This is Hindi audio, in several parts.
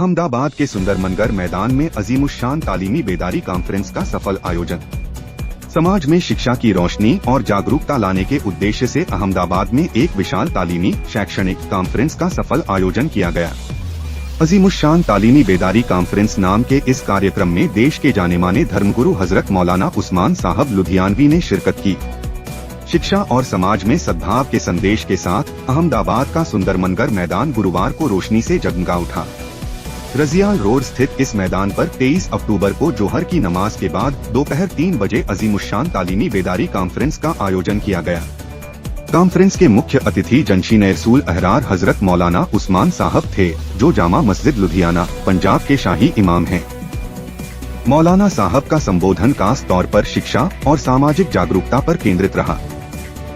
अहमदाबाद के सुंदरमनगर मैदान में अजीमुश्शान तालीमी बेदारी कॉन्फ्रेंस का सफल आयोजन। समाज में शिक्षा की रोशनी और जागरूकता लाने के उद्देश्य से अहमदाबाद में एक विशाल तालीमी शैक्षणिक कॉन्फ्रेंस का सफल आयोजन किया गया। अजीमुश्शान तालीमी बेदारी कॉन्फ्रेंस नाम के इस कार्यक्रम में देश के जाने-माने धर्मगुरु हजरत मौलाना उस्मान साहब लुधियानवी ने शिरकत की। शिक्षा और समाज में सद्भाव के संदेश के साथ अहमदाबाद का सुंदरमनगर मैदान गुरुवार को रोशनी से जगमगा उठा। रजियाल रोड स्थित इस मैदान पर 23 अक्टूबर को जोहर की नमाज के बाद दोपहर 3 बजे अजीमुश्शान तालीमी बेदारी कॉन्फ्रेंस का आयोजन किया गया। कॉन्फ्रेंस के मुख्य अतिथि जनशीन रसूल अहरार हजरत मौलाना उस्मान साहब थे, जो जामा मस्जिद लुधियाना पंजाब के शाही इमाम हैं। मौलाना साहब का संबोधन खास तौर पर शिक्षा और सामाजिक जागरूकता पर केंद्रित रहा।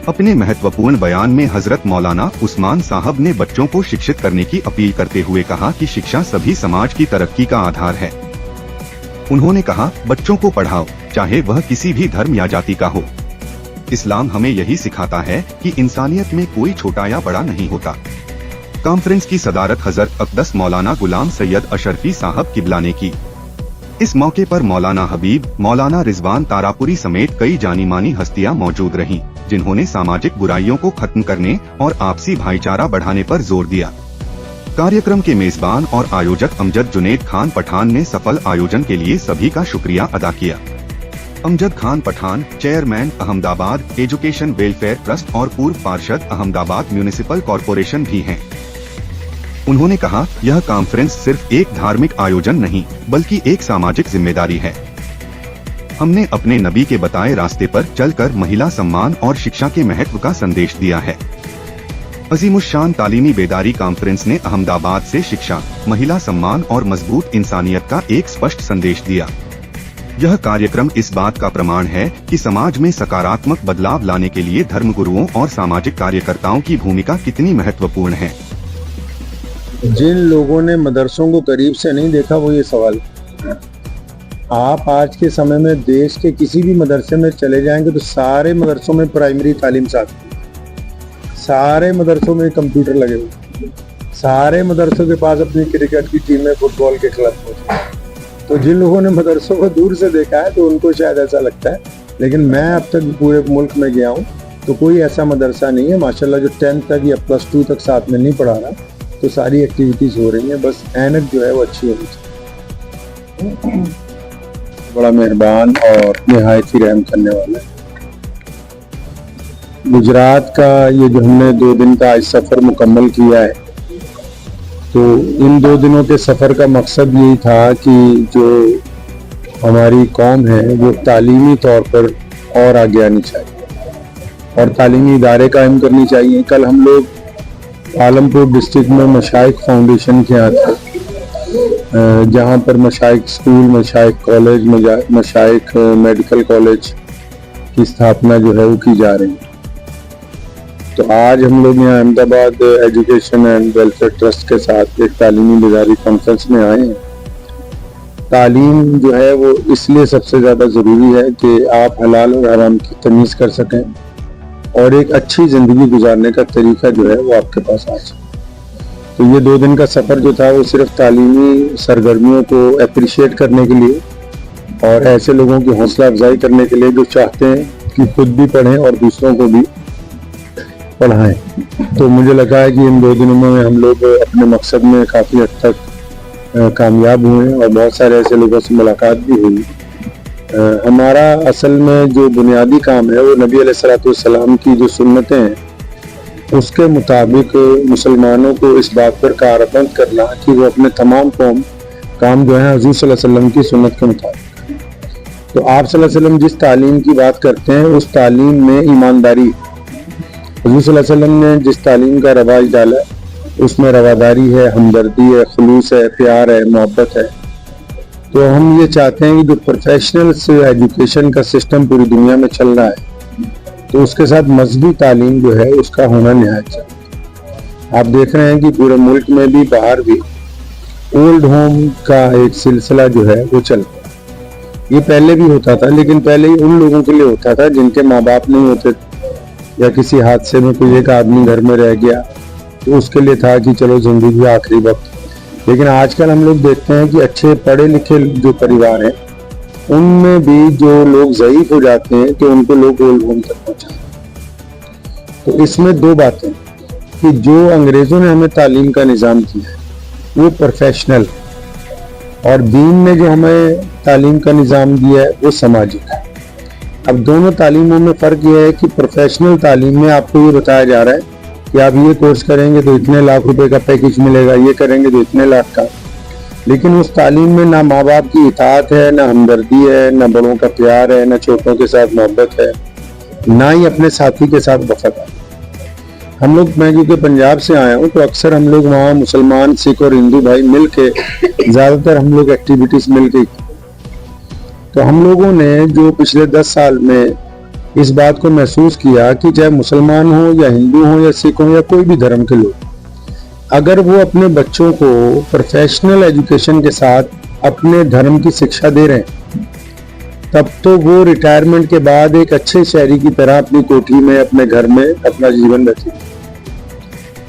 अपने महत्वपूर्ण बयान में हजरत मौलाना उस्मान साहब ने बच्चों को शिक्षित करने की अपील करते हुए कहा कि शिक्षा सभी समाज की तरक्की का आधार है। उन्होंने कहा, बच्चों को पढ़ाओ, चाहे वह किसी भी धर्म या जाति का हो। इस्लाम हमें यही सिखाता है कि इंसानियत में कोई छोटा या बड़ा नहीं होता। कॉन्फ्रेंस की सदारत हजरत अक़दस मौलाना गुलाम सैयद अशरफी साहब किबला ने की। इस मौके पर मौलाना हबीब, मौलाना रिजवान तारापुरी समेत कई जानी मानी हस्तियां मौजूद रहीं, जिन्होंने सामाजिक बुराइयों को खत्म करने और आपसी भाईचारा बढ़ाने पर जोर दिया। कार्यक्रम के मेजबान और आयोजक अमजद जुनेद खान पठान ने सफल आयोजन के लिए सभी का शुक्रिया अदा किया। Amjad Khan Pathan chairman Ahmedabad education welfare trust और पूर्व पार्षद अहमदाबाद म्यूनिसिपल कॉरपोरेशन भी हैं। उन्होंने कहा, यह कॉन्फ्रेंस सिर्फ एक धार्मिक आयोजन नहीं, बल्कि एक सामाजिक जिम्मेदारी है। हमने अपने नबी के बताए रास्ते पर चलकर महिला सम्मान और शिक्षा के महत्व का संदेश दिया है। अजीमुश्शान तालीमी बेदारी कॉन्फ्रेंस ने अहमदाबाद से शिक्षा, महिला सम्मान और मजबूत इंसानियत का एक स्पष्ट संदेश दिया। यह कार्यक्रम इस बात का प्रमाण है कि समाज में सकारात्मक बदलाव लाने के लिए धर्मगुरुओं और सामाजिक कार्यकर्ताओं की भूमिका कितनी महत्वपूर्ण है। जिन लोगों ने मदरसों को करीब से नहीं देखा, वो ये सवाल, आप आज के समय में देश के किसी भी मदरसे में चले जाएंगे तो सारे मदरसों में प्राइमरी तालीम साथ, सारे मदरसों में कंप्यूटर लगे हुए, सारे मदरसों के पास अपनी क्रिकेट की टीमें, फुटबॉल के क्लब होते। तो जिन लोगों ने मदरसों को दूर से देखा है तो उनको शायद ऐसा लगता है, लेकिन मैं अब तक पूरे मुल्क में गया हूँ तो कोई ऐसा मदरसा नहीं है माशाल्लाह जो 10th तक या +2 तक साथ में नहीं पढ़ा रहा। तो सारी एक्टिविटीज हो रही हैं, बस ऐनक जो है वो अच्छी होनी चाहिए। बड़ा मेहरबान और निहायत ही रहम करने वाला है। गुजरात का ये जो हमने 2 दिन का आज सफ़र मुकम्मल किया है, तो इन 2 दिनों के सफ़र का मकसद यही था कि जो हमारी कौम है वो तालीमी तौर पर और आगे आनी चाहिए और तालीमी इदारे कायम करनी चाहिए। कल हम लोग आलमपुर डिस्ट्रिक्ट में मशाइख फाउंडेशन के यहाँ थे, जहाँ पर मशाइख स्कूल, मशाइख कॉलेज, मशाइख मेडिकल कॉलेज की स्थापना जो है वो की जा रही है। तो आज हम लोग यहाँ Ahmedabad education and welfare trust के साथ एक तालीमी बेदारी कॉन्फ्रेंस में आए हैं। तालीम जो है वो इसलिए सबसे ज़्यादा ज़रूरी है कि आप हलाल और हराम की तमीज़ कर सकें और एक अच्छी ज़िंदगी गुजारने का तरीका जो है वो आपके पास आ जाए। तो ये 2 दिन का सफ़र जो था वो सिर्फ तालीमी सरगर्मियों को अप्रिशिएट करने के लिए और ऐसे लोगों की हौसला अफजाई करने के लिए जो चाहते हैं कि खुद भी पढ़ें और दूसरों को भी पढ़ाएं। तो मुझे लगा है कि इन 2 दिनों में हम लोग अपने मकसद में काफ़ी हद तक कामयाब हुए और बहुत सारे ऐसे लोगों से मुलाकात भी हुई। हमारा असल में जो बुनियादी काम है वो नबी अलैहिस्सलाम की जो सुन्नतें हैं उसके मुताबिक मुसलमानों को इस बात पर कारबंद करना कि वो अपने तमाम काम जो है हुज़ूर सल्लल्लाहु अलैहि वसल्लम की सुन्नत के मुताबिक। तो आप सल्लल्लाहु अलैहि वसल्लम जिस तालीम की बात करते हैं उस तालीम में ईमानदारी, हुज़ूर सल्लल्लाहु अलैहि वसल्लम ने जिस तालीम का रवाज डाला उसमें रवादारी है, हमदर्दी है, खुलूस है, प्यार है, मोहब्बत है। तो हम ये चाहते हैं कि जो प्रोफेशनल एजुकेशन का सिस्टम पूरी दुनिया में चल रहा है तो उसके साथ मजहबी तालीम जो है उसका होना निहायत चाहिए। आप देख रहे हैं कि पूरे मुल्क में भी बाहर भी ओल्ड होम का एक सिलसिला जो है वो चल रहा है। ये पहले भी होता था, लेकिन पहले ही उन लोगों के लिए होता था जिनके माँ बाप नहीं होते या किसी हादसे में कोई एक आदमी घर में रह गया तो उसके लिए था कि चलो जिंदगी आखिरी वक्त लेकिन आजकल हम लोग देखते हैं कि अच्छे पढ़े लिखे जो परिवार हैं उनमें भी जो लोग ज़ईफ हो जाते हैं तो उनको लोग ओल्ड होम तक पहुंचाते हैं। तो इसमें दो बातें कि जो अंग्रेजों ने हमें तालीम का निज़ाम किया है वो प्रोफेशनल, और दीन ने जो हमें तालीम का निज़ाम दिया है वो सामाजिक है। अब दोनों तालीमों में फ़र्क यह है कि प्रोफेशनल तालीम में आपको ये बताया जा रहा है कि आप ये कोर्स करेंगे तो इतने लाख रुपए का पैकेज मिलेगा, ये करेंगे तो इतने लाख का। लेकिन उस तालीम में ना माँ बाप की इताअत है, ना हमदर्दी है, ना बड़ों का प्यार है, ना छोटों के साथ मोहब्बत है, ना ही अपने साथी के साथ वफादार। हम लोग, मैं क्योंकि पंजाब से आया हूँ तो अक्सर हम लोग वहाँ मुसलमान, सिख और हिंदू भाई मिल के ज़्यादातर हम लोग एक्टिविटीज़ मिल के, तो हम लोगों ने जो पिछले 10 साल में इस बात को महसूस किया कि चाहे मुसलमान हो या हिंदू हो या सिख हो या कोई भी धर्म के लोग, अगर वो अपने बच्चों को प्रोफेशनल एजुकेशन के साथ अपने धर्म की शिक्षा दे रहे हैं तब तो वो रिटायरमेंट के बाद एक अच्छे शहरी की तरह अपनी कोठी में, अपने घर में अपना जीवन बतीत।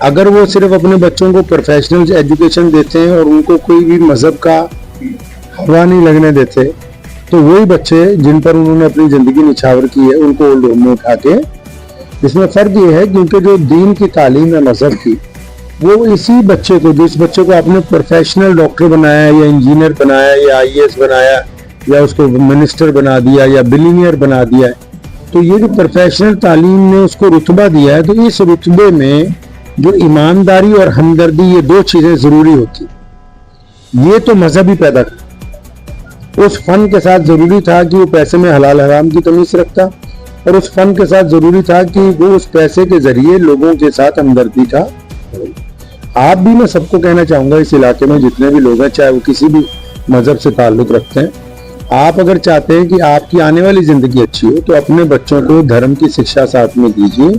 अगर वो सिर्फ अपने बच्चों को प्रोफेशनल एजुकेशन देते हैं और उनको कोई भी मजहब का हवा नहीं लगने देते तो वही बच्चे जिन पर उन्होंने अपनी जिंदगी निछावर की है उनको ओल्ड होम में उठा के, इसमें फर्क ये है क्योंकि जो दीन की तालीम है मजहब की, वो इसी बच्चे को, जिस बच्चे को आपने प्रोफेशनल डॉक्टर बनाया या इंजीनियर बनाया या IAS बनाया या उसको मिनिस्टर बना दिया या बिलीनियर बना दिया है, तो ये जो प्रोफेशनल तालीम ने उसको रुतबा दिया है, तो इस रुतबे में जो ईमानदारी और हमदर्दी, ये दो चीजें जरूरी होती, ये तो मजहब ही पैदा करता। उस फन के साथ जरूरी था कि वो पैसे में हलाल हराम की तमीज रखता, और उस फन के साथ जरूरी था कि वो उस पैसे के जरिए लोगों के साथ हमदर्दी था। आप भी, मैं सबको कहना चाहूंगा इस इलाके में जितने भी लोग हैं, चाहे वो किसी भी मजहब से ताल्लुक रखते हैं, आप अगर चाहते हैं कि आपकी आने वाली जिंदगी अच्छी हो तो अपने बच्चों को धर्म की शिक्षा साथ में दीजिए।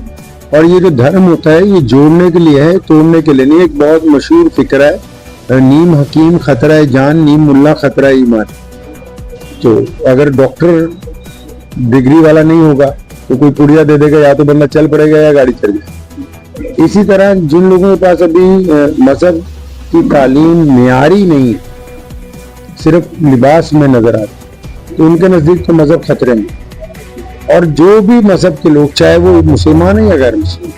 और ये जो धर्म होता है ये जोड़ने के लिए है, तोड़ने के लिए नहीं। एक बहुत मशहूर फिक्र है, नीम हकीम खतरा है जान, नीम मुल्ला खतरा है ईमान। तो अगर डॉक्टर डिग्री वाला नहीं होगा तो कोई पुड़िया दे देगा, या तो बंदा चल पड़ेगा या गाड़ी चल जाएगी। इसी तरह जिन लोगों के पास अभी मजहब की तालीम मियारी नहीं, सिर्फ लिबास में नजर आती, तो उनके नजदीक तो मजहब खतरे में। और जो भी मजहब के लोग, चाहे वो मुसलमान है या गैर मुस्लिम,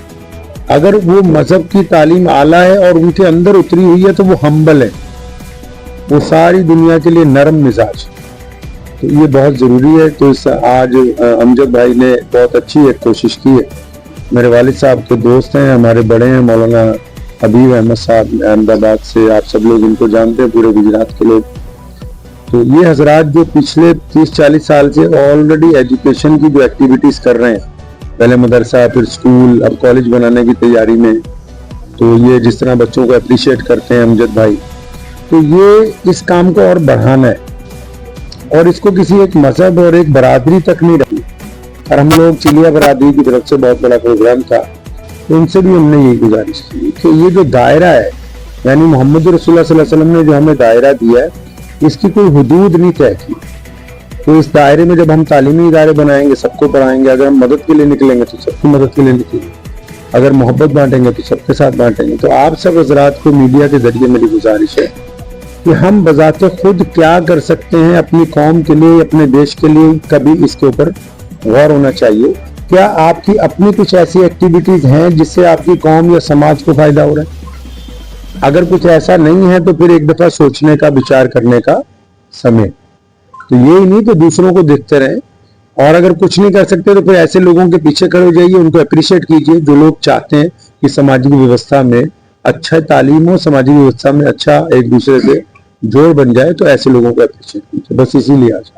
अगर वो मजहब की तालीम आला है और उनके अंदर उतरी हुई है तो वो हम्बल है, वो सारी दुनिया के लिए नरम मिजाज। तो ये बहुत ज़रूरी है। तो इस आज अमजद भाई ने बहुत अच्छी एक कोशिश की है। मेरे वालिद साहब के दोस्त हैं, हमारे बड़े हैं, मौलाना हबीब अहमद साहब अहमदाबाद से, आप सब लोग इनको जानते हैं, पूरे गुजरात के लोग। तो ये हजरात जो पिछले 30-40 साल से ऑलरेडी एजुकेशन की जो एक्टिविटीज़ कर रहे हैं, पहले मदरसा, फिर स्कूल, अब कॉलेज बनाने की तैयारी में, तो ये जिस तरह बच्चों को अप्रिशिएट करते हैं अमजद भाई, तो ये इस काम को और बढ़ाना है और इसको किसी एक मजहब और एक बरादरी तक नहीं रखना। और हम लोग चिलिया बरादरी की तरफ से बहुत बड़ा प्रोग्राम था, तो उनसे भी हमने यही गुजारिश की कि ये जो दायरा है, यानी मोहम्मद रसूलुल्लाह सल्लल्लाहु अलैहि वसल्लम ने जो हमें दायरा दिया है, इसकी कोई हुदूद नहीं तय की। तो इस दायरे में जब हम तालीमी इदारे बनाएंगे, सबको पढ़ाएंगे, अगर हम मदद के लिए निकलेंगे तो सबकी मदद के लिए निकलेंगे, अगर मोहब्बत बांटेंगे तो सबके साथ बांटेंगे। तो आप सब हजरात को मीडिया के जरिए मेरी गुजारिश है कि हम बजाते खुद क्या कर सकते हैं अपनी कौम के लिए, अपने देश के लिए, कभी इसके ऊपर गौर होना चाहिए। क्या आपकी अपनी कुछ ऐसी एक्टिविटीज हैं जिससे आपकी कौम या समाज को फायदा हो रहा है? अगर कुछ ऐसा नहीं है तो फिर एक दफा सोचने का, विचार करने का समय। तो यही नहीं तो दूसरों को देखते रहें, और अगर कुछ नहीं कर सकते तो फिर ऐसे लोगों के पीछे खड़े हो जाइए, उनको अप्रिशिएट कीजिए जो लोग चाहते हैं कि सामाजिक व्यवस्था में अच्छा तालीम हो, सामाजिक व्यवस्था में अच्छा एक दूसरे से जोड़ बन जाए, तो ऐसे लोगों को अप्रिशिएट कीजिए। बस इसीलिए आज